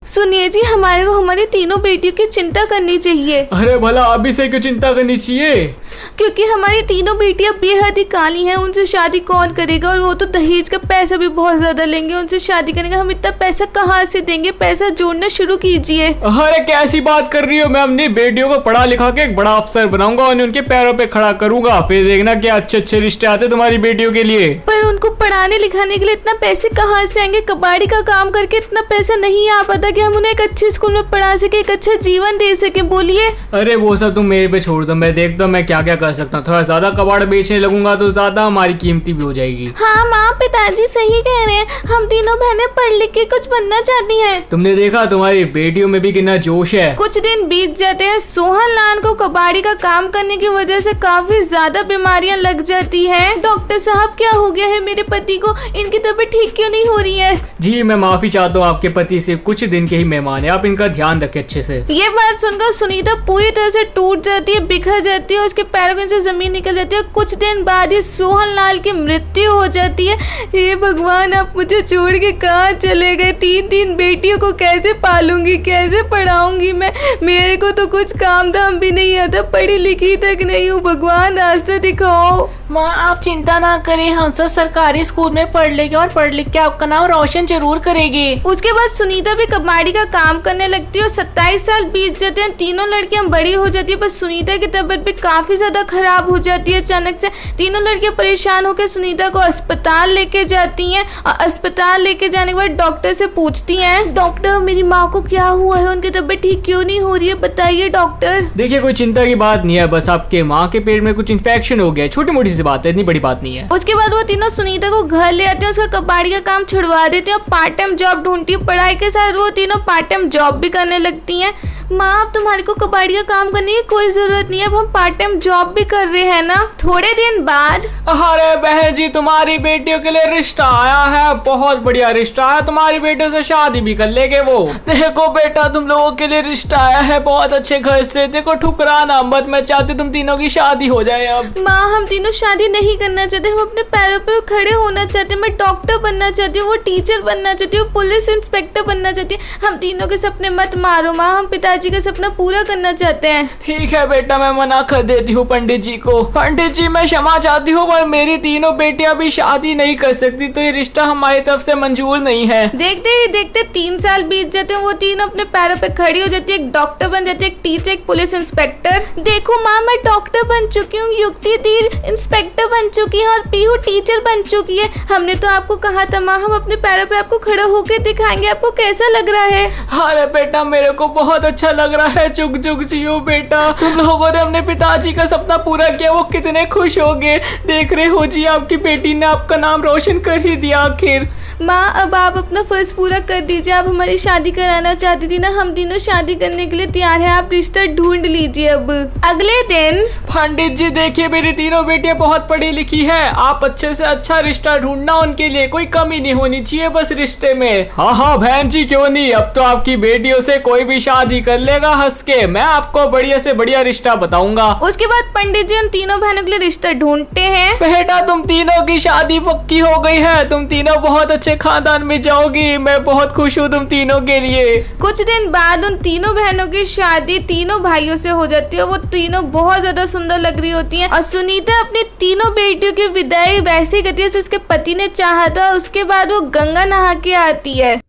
सुनिए जी, हमारे को हमारी तीनों बेटियों की चिंता करनी चाहिए। अरे भला अभी से क्यों चिंता करनी चाहिए? क्योंकि हमारी तीनों बेटियां बेहद ही काली हैं, उनसे शादी कौन करेगा? और वो तो दहेज का पैसा भी बहुत ज्यादा लेंगे, उनसे शादी करेंगे। हम इतना पैसा कहाँ से देंगे? पैसा जोड़ना शुरू कीजिए। अरे कैसी बात कर रही हो? मैं अपनी बेटियों को पढ़ा लिखा के एक बड़ा अफसर बनाऊंगा, उन्हें उनके पैरों पे खड़ा करूंगा, फिर देखना क्या अच्छे अच्छे रिश्ते आते तुम्हारी बेटियों के लिए। पर उनको पढ़ाने लिखाने के लिए इतना पैसे कहाँ से आएंगे? कबाड़ी का काम करके इतना पैसा नहीं आ पाता कि हम उन्हें एक अच्छे स्कूल में पढ़ा सके, एक अच्छा जीवन दे सके। बोलिए। अरे वो सब तुम मेरे पे छोड़ दो, मैं देखता हूँ मैं क्या क्या कर सकता हूँ। थोड़ा ज्यादा कबाड़ बेचने लगूंगा तो ज्यादा हमारी कीमती भी हो जाएगी। हाँ माँ, पिताजी सही कह रहे हैं। हम तीनों बहनें पढ़ लिख के कुछ बनना चाहती हैं। तुमने देखा तुम्हारी बेटियों में भी कितना जोश है। कुछ दिन बीत जाते हैं, सोहन लाल को कबाड़ी का काम करने की वजह से काफी ज्यादा बीमारियां लग जाती हैं। डॉक्टर साहब, क्या हो गया है मेरे पति को? इनकी तबीयत ठीक क्यों नहीं हो रही है? जी मैं माफी चाहता हूँ, आपके पति से कुछ दिन के ही मेहमान है, आप इनका ध्यान रखें अच्छे से। ये बात सुनकर सुनीता पूरी तरह से टूट जाती है, बिखर जाती है, उसके पैरों के नीचे जमीन निकल जाती है। कुछ दिन बाद ही सोहन लाल की मृत्यु हो जाती है। हे भगवान, आप मुझे छोड़ के कहाँ चले गए? तीन बेटियों को कैसे पालूंगी, कैसे पढ़ाऊंगी मैं? मेरे को तो कुछ काम धाम भी नहीं आता, पढ़ी लिखी तक नहीं हूँ। भगवान रास्ता दिखाओ। माँ आप चिंता ना करें, हम सब सरकारी स्कूल में पढ़ लेंगे और पढ़ लिख के आपका नाम रोशन जरूर करेंगे। उसके बाद सुनीता भी कबाड़ी का काम करने लगती है और 27 साल बीत जाते हैं। तीनों लड़कियां बड़ी हो जाती है, पर सुनीता की तबीयत भी काफी ज्यादा खराब हो जाती है अचानक से। तीनों लड़कियां परेशान होकर सुनीता को अस्पताल लेके जाती हैं और अस्पताल लेके जाने के बाद डॉक्टर से पूछती हैं, डॉक्टर मेरी माँ को क्या हुआ है? उनकी तबीयत ठीक क्यों नहीं हो रही है? बताइए डॉक्टर। देखिए कोई चिंता की बात नहीं है, बस आपके माँ के पेट में कुछ इन्फेक्शन हो गया, छोटी मोटी सी बात है, इतनी बड़ी बात नहीं है। उसके बाद वो तीनों सुनीता को घर ले आते हैं, उसका कबाड़ी का काम छुड़वा देते हैं और पार्ट टाइम जॉब ढूंढती है। पढ़ाई के साथ वो तीनों पार्ट टाइम जॉब भी करने लगती हैं। माँ, अब तुम्हारे को कबाड़ी का काम करने की कोई जरूरत नहीं है, अब हम पार्ट टाइम जॉब भी कर रहे हैं ना। थोड़े दिन बाद अरे बहन जी, तुम्हारी बेटियों के लिए रिश्ता आया है, बहुत बढ़िया रिश्ता है, तुम्हारी बेटियों से शादी भी कर लेंगे वो। देखो बेटा, तुम लोगों के लिए रिश्ता आया है बहुत अच्छे घर से, देखो ठुकराना मत, मैं चाहती तुम तीनों की शादी हो जाए अब। माँ, हम तीनों शादी नहीं करना चाहते, हम अपने पैरों पे खड़े होना चाहते हैं। मैं डॉक्टर बनना चाहती हूँ, वो टीचर बनना चाहती हूँ, पुलिस इंस्पेक्टर बनना चाहती है। हम तीनों के सपने मत मारो माँ, हम पिताजी का सपना पूरा करना चाहते हैं। ठीक है बेटा, मैं मना कर देती हूँ पंडित जी को। पंडित जी मैं क्षमा चाहती हूँ, पर मेरी तीनों बेटियां भी शादी नहीं कर सकती, तो ये रिश्ता हमारी तरफ से मंजूर नहीं है। देखते ही देखते 3 साल बीत जाते हैं, वो तीनों अपने पैरों पे खड़ी हो जाती है, एक डॉक्टर बन जाती है, एक टीचर, एक पुलिस इंस्पेक्टर। देखो माँ, मैं डॉक्टर बन चुकी हूँ, युक्ति तीर इंस्पेक्टर बन चुकी है और पीहू टीचर बन चुकी है। हमने तो आपको कहा था माँ, हम अपने पैरों पे आपको खड़ा होकर दिखाएंगे। आपको कैसा लग रहा है? अरे बेटा, मेरे को बहुत अच्छा लग रहा है, चुग चुग जियो बेटा। तुम लोगों ने अपने पिताजी का सपना पूरा किया, वो कितने खुश हो गए। देख रहे हो जी, आपकी बेटी ने आपका नाम रोशन कर ही दिया आखिर। माँ, अब आप अपना फर्ज पूरा कर दीजिए। आप हमारी शादी कराना चाहती थी ना, हम तीनों शादी करने के लिए तैयार हैं, आप रिश्ता ढूंढ लीजिए अब। अगले दिन पंडित जी देखिए, मेरी तीनों बेटियां बहुत पढ़ी लिखी है, आप अच्छे से अच्छा रिश्ता ढूंढना उनके लिए, कोई कमी नहीं होनी चाहिए बस रिश्ते में। हाँ हाँ बहन जी, क्यों नहीं, अब तो आपकी बेटियों से कोई भी शादी कर लेगा हंस के, मैं आपको बढ़िया से बढ़िया रिश्ता बताऊंगा। उसके बाद पंडित जी उन तीनों बहनों के लिए रिश्ता ढूंढते हैं। बेटा, तुम तीनों की शादी पक्की हो गई है, तुम तीनों बहुत अच्छे खानदान में जाओगी, मैं बहुत खुश हूँ तुम तीनों के लिए। कुछ दिन बाद उन तीनों बहनों की शादी तीनों भाइयों से हो जाती है। वो तीनों बहुत ज्यादा सुंदर लग रही होती हैं और सुनीता अपनी तीनों बेटियों की विदाई वैसे ही करती है जैसे उसके पति ने चाहा था। उसके बाद वो गंगा नहा के आती है।